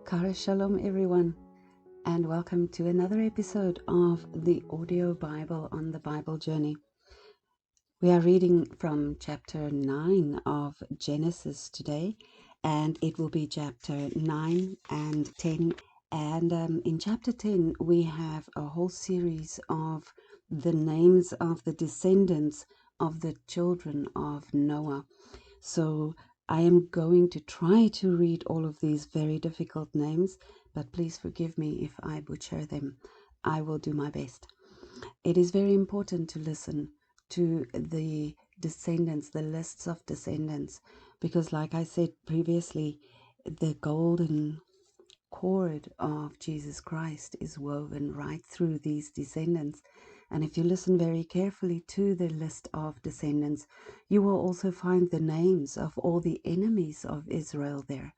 Kara Shalom everyone, and welcome to another episode of the audio Bible on the Bible journey. We are reading from chapter 9 of Genesis today, and it will be chapter 9 and 10. And in chapter 10 we have a whole series of the names of the descendants of the children of Noah. So I am going to try to read all of these very difficult names, but please forgive me if I butcher them. I will do my best. It is very important to listen to the descendants, the lists of descendants, because like I said previously, the golden cord of Jesus Christ is woven right through these descendants. And if you listen very carefully to the list of descendants, you will also find the names of all the enemies of Israel there.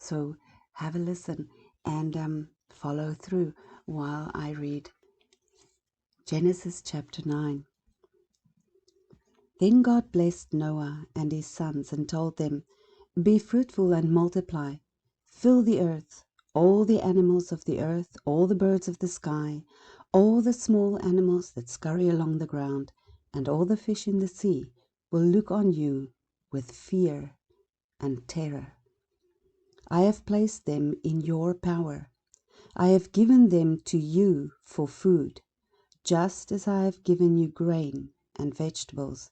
So have a listen and follow through while I read. Genesis chapter 9. Then God blessed Noah and his sons and told them, "Be fruitful and multiply, fill the earth. All the animals of the earth, all the birds of the sky, all the small animals that scurry along the ground, and all the fish in the sea will look on you with fear and terror. I have placed them in your power. I have given them to you for food, just as I have given you grain and vegetables.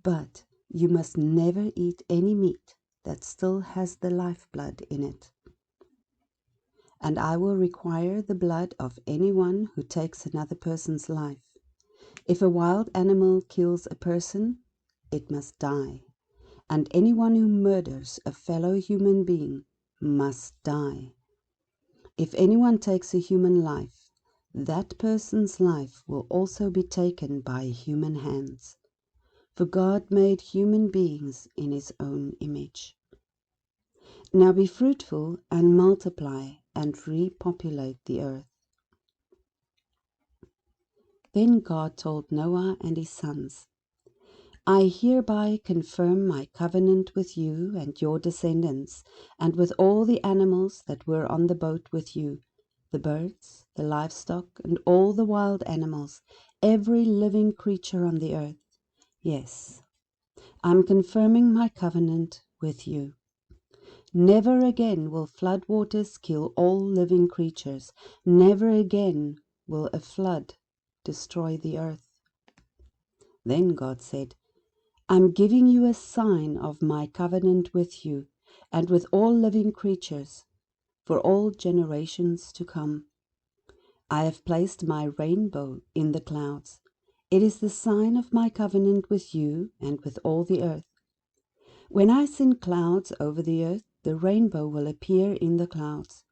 But you must never eat any meat that still has the lifeblood in it. And I will require the blood of anyone who takes another person's life. If a wild animal kills a person, it must die. And anyone who murders a fellow human being must die. If anyone takes a human life, that person's life will also be taken by human hands. For God made human beings in his own image. Now be fruitful and multiply and repopulate the earth." Then God told Noah and his sons, "I hereby confirm my covenant with you and your descendants, and with all the animals that were on the boat with you, the birds, the livestock, and all the wild animals, every living creature on the earth. Yes, I'm confirming my covenant with you. Never again will flood waters kill all living creatures. Never again will a flood destroy the earth." Then God said, "I'm giving you a sign of my covenant with you and with all living creatures for all generations to come. I have placed my rainbow in the clouds. It is the sign of my covenant with you and with all the earth. When I send clouds over the earth, the rainbow will appear in the clouds,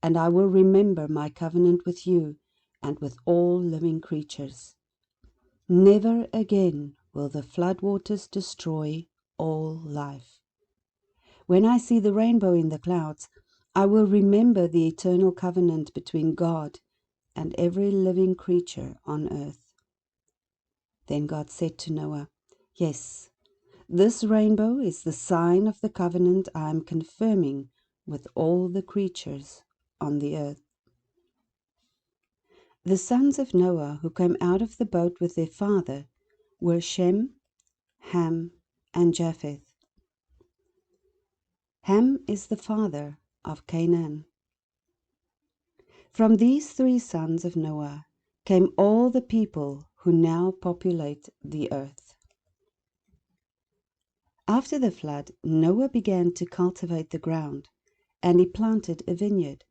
and I will remember my covenant with you and with all living creatures. Never again will the floodwaters destroy all life. When I see the rainbow in the clouds, I will remember the eternal covenant between God and every living creature on earth." Then God said to Noah, "Yes, this rainbow is the sign of the covenant I am confirming with all the creatures on the earth." The sons of Noah who came out of the boat with their father were Shem, Ham, and Japheth. Ham is the father of Canaan. From these three sons of Noah came all the people who now populate the earth. After the flood, Noah began to cultivate the ground, and he planted a vineyard.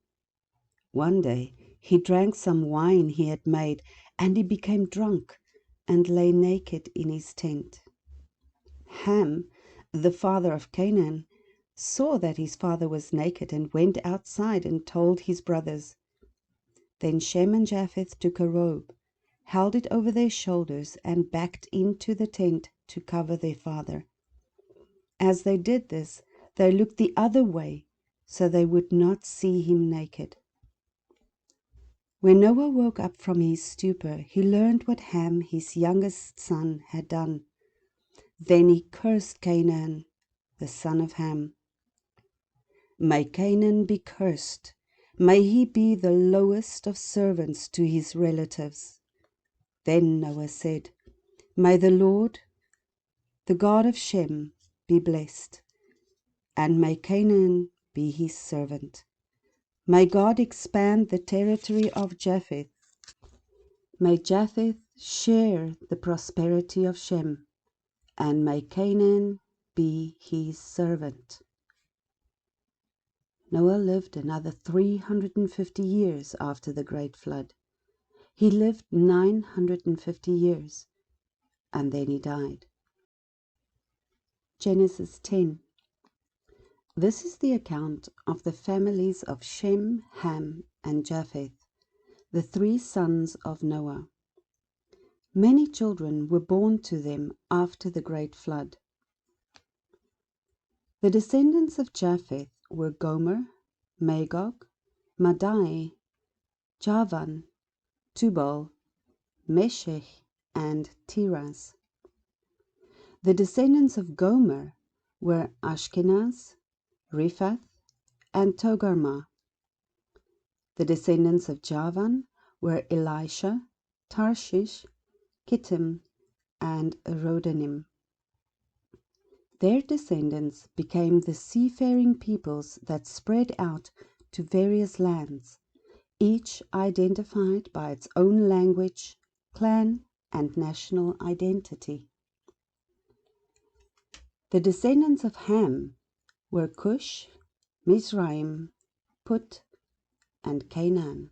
One day he drank some wine he had made, and he became drunk and lay naked in his tent. Ham, the father of Canaan, saw that his father was naked and went outside and told his brothers. Then Shem and Japheth took a robe, held it over their shoulders, and backed into the tent to cover their father. As they did this, they looked the other way so they would not see him naked. When Noah woke up from his stupor, he learned what Ham, his youngest son, had done. Then he cursed Canaan, the son of Ham. May Canaan be cursed. May he be the lowest of servants to his relatives. Then Noah said, May the Lord, the God of Shem, be blessed, and may Canaan be his servant. May God expand the territory of Japheth. May Japheth share the prosperity of Shem, and may Canaan be his servant. Noah lived another 350 years after the great flood. He lived 950 years, and then he died. Genesis 10. This is the account of the families of Shem, Ham, and Japheth, the 3 sons of Noah. Many children were born to them after the great flood. The descendants of Japheth were Gomer, Magog, Madai, Javan, Tubal, Meshech, and Tiras. The descendants of Gomer were Ashkenaz, Riphath, and Togarmah. The descendants of Javan were Elisha, Tarshish, Kittim, and Rodanim. Their descendants became the seafaring peoples that spread out to various lands, each identified by its own language, clan, and national identity. The descendants of Ham were Cush, Mizraim, Put, and Canaan.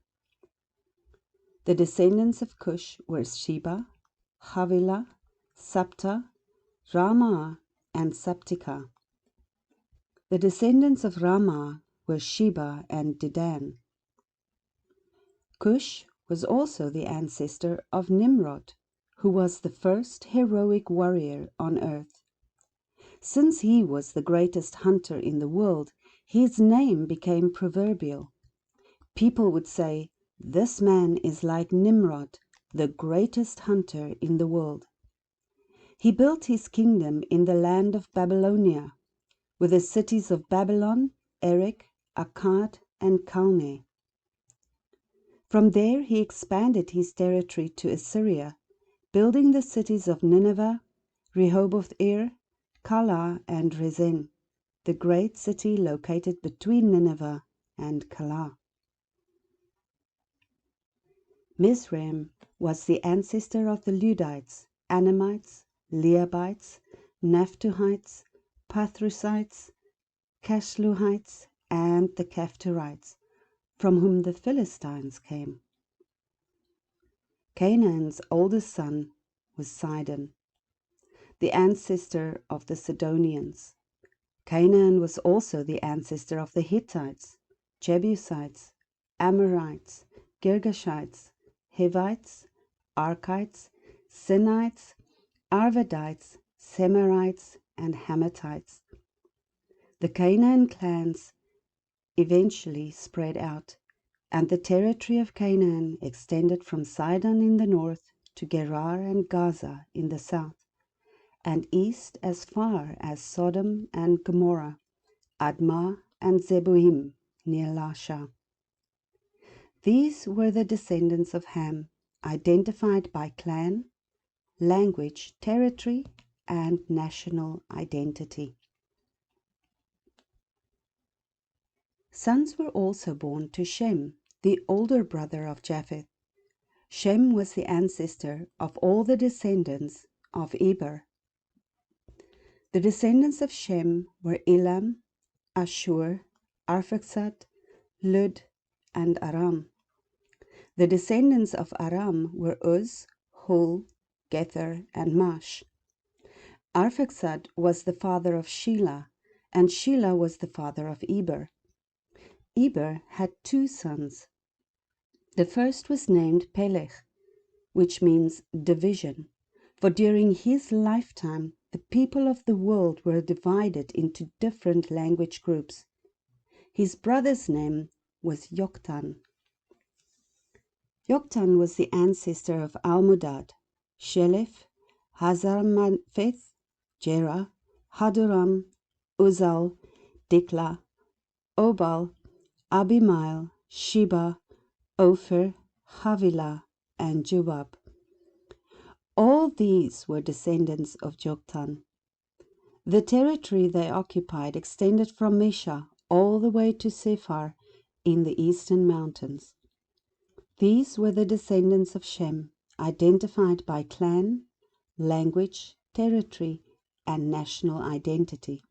The descendants of Cush were Sheba, Havilah, Sabta, Ramah, and Sabtika. The descendants of Ramah were Sheba and Dedan. Cush was also the ancestor of Nimrod, who was the first heroic warrior on earth. Since he was the greatest hunter in the world, his name became proverbial. People would say, "This man is like Nimrod, the greatest hunter in the world." He built his kingdom in the land of Babylonia, with the cities of Babylon, Erech, Akkad, and Calneh. From there he expanded his territory to Assyria, building the cities of Nineveh, Rehoboth-ir, Calah, and Resen, the great city located between Nineveh and Calah. Mizraim was the ancestor of the Ludites, Anamites, Leabites, Naphtuhites, Pathrusites, Cashluhites, and the Caphtorites, from whom the Philistines came. Canaan's oldest son was Sidon, the ancestor of the Sidonians. Canaan was also the ancestor of the Hittites, Jebusites, Amorites, Girgashites, Hivites, Arkites, Sinites, Arvadites, Semarites, and Hamathites. The Canaan clans eventually spread out, and the territory of Canaan extended from Sidon in the north to Gerar and Gaza in the south, and east as far as Sodom and Gomorrah, Admah and Zeboim near Lasha. These were the descendants of Ham, identified by clan, language, territory, and national identity. Sons were also born to Shem, the older brother of Japheth. Shem was the ancestor of all the descendants of Eber. The descendants of Shem were Elam, Ashur, Arphaxad, Lud, and Aram. The descendants of Aram were Uz, Hul, Gether, and Mash. Arphaxad was the father of Shelah, and Shelah was the father of Eber. Eber had 2 sons. The first was named Peleg, which means division, for during his lifetime the people of the world were divided into different language groups. His brother's name was Joktan. Joktan was the ancestor of Almodad, Shelef, Hazarmaveth, Jerah, Hadoram, Uzal, Dikla, Obal, Abimael, Sheba, Ophir, Havilah, and Jubab. All these were descendants of Joktan. The territory they occupied extended from Mesha all the way to Sephar in the eastern mountains. These were the descendants of Shem, identified by clan, language, territory, and national identity.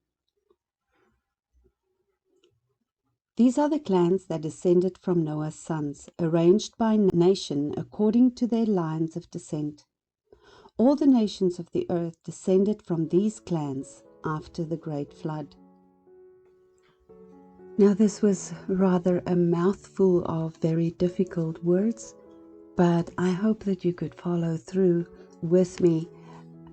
These are the clans that descended from Noah's sons, arranged by nation according to their lines of descent. All the nations of the earth descended from these clans after the great flood. Now, this was rather a mouthful of very difficult words, but I hope that you could follow through with me,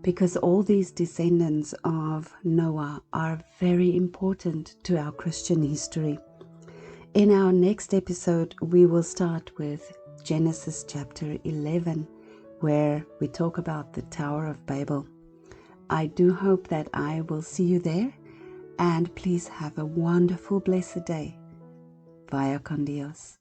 because all these descendants of Noah are very important to our Christian history. In our next episode, we will start with Genesis chapter 11, where we talk about the Tower of Babel. I do hope that I will see you there, and please have a wonderful, blessed day. Vaya con Dios.